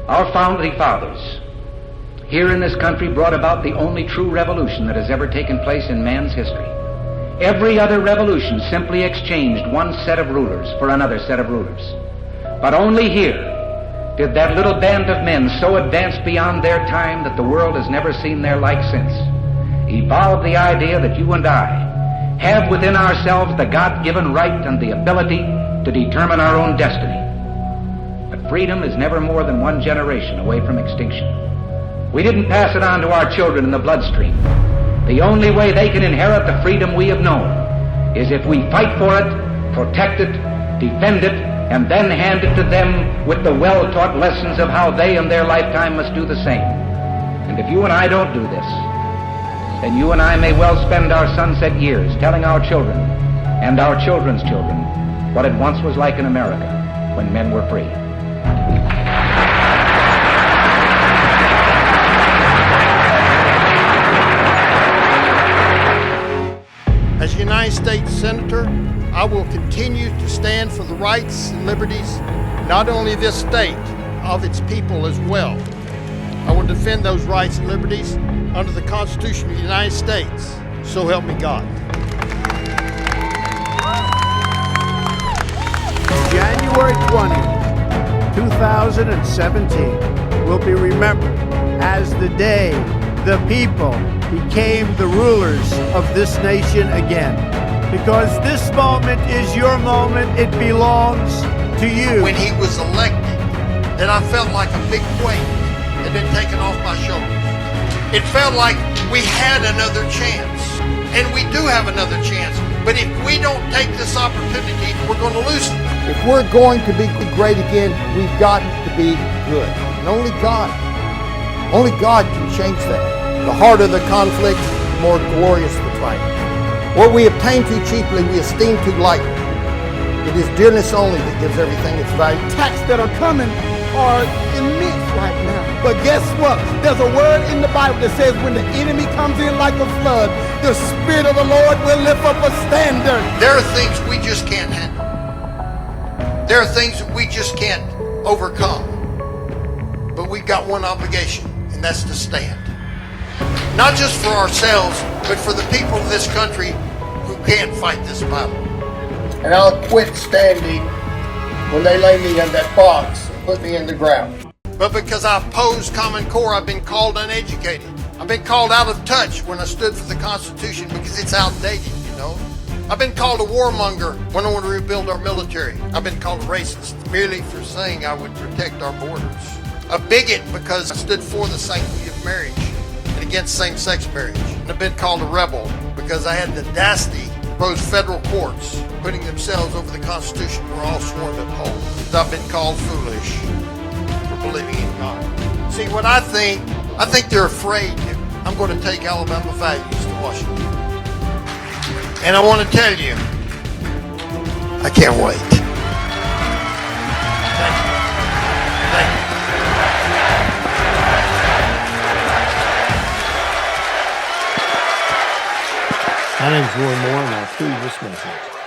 Our founding fathers here in this country brought about the only true revolution that has ever taken place in man's history. Every other revolution simply exchanged one set of rulers for another set of rulers. But only here did that little band of men so advance beyond their time that the world has never seen their like since, evolve the idea that you and I have within ourselves the God-given right and the ability to determine our own destiny. But freedom is never more than one generation away from extinction. We didn't pass it on to our children in the bloodstream. The only way they can inherit the freedom we have known is if we fight for it, protect it, defend it, and then hand it to them with the well-taught lessons of how they in their lifetime must do the same. And if you and I don't do this, then you and I may well spend our sunset years telling our children and our children's children what it once was like in America when men were free. As United States Senator, I will continue to stand for the rights and liberties, not only of this state, of its people as well. I will defend those rights and liberties under the Constitution of the United States. So help me God. January 20th, 2017 will be remembered as the day the people became the rulers of this nation again. Because this moment is your moment, it belongs to you. When he was elected, then I felt like a big weight had been taken off my shoulders. It felt like we had another chance, and we do have another chance. But if we don't take this opportunity, we're going to lose it. If we're going to be great again, we've got to be good. And only God can change that. The harder the conflict, the more glorious the triumph. What we obtain too cheaply, we esteem too lightly. It is dearness only that gives everything its value. Attacks that are coming are immense right now. But guess what? There's a word in the Bible that says when the enemy comes in like a flood, the Spirit of the Lord will lift up a standard. There are things we just can't handle. There are things that we just can't overcome. But we've got one obligation, and that's to stand. Not just for ourselves, but for the people of this country who can't fight this battle. And I'll quit standing when they lay me in that box and put me in the ground. But because I oppose Common Core, I've been called uneducated. I've been called out of touch when I stood for the Constitution because it's outdated, you know. I've been called a warmonger when I want to rebuild our military. I've been called a racist merely for saying I would protect our borders. A bigot because I stood for the sanctity of marriage and against same-sex marriage. And I've been called a rebel because I had the audacity to oppose federal courts putting themselves over the Constitution we're all sworn to uphold. I've been called foolish for believing in God. See, what I think they're afraid that I'm going to take Alabama values to Washington. And I want to tell you, I can't wait. Thank you. Thank you. My name is Roy Moore, and I approve this message.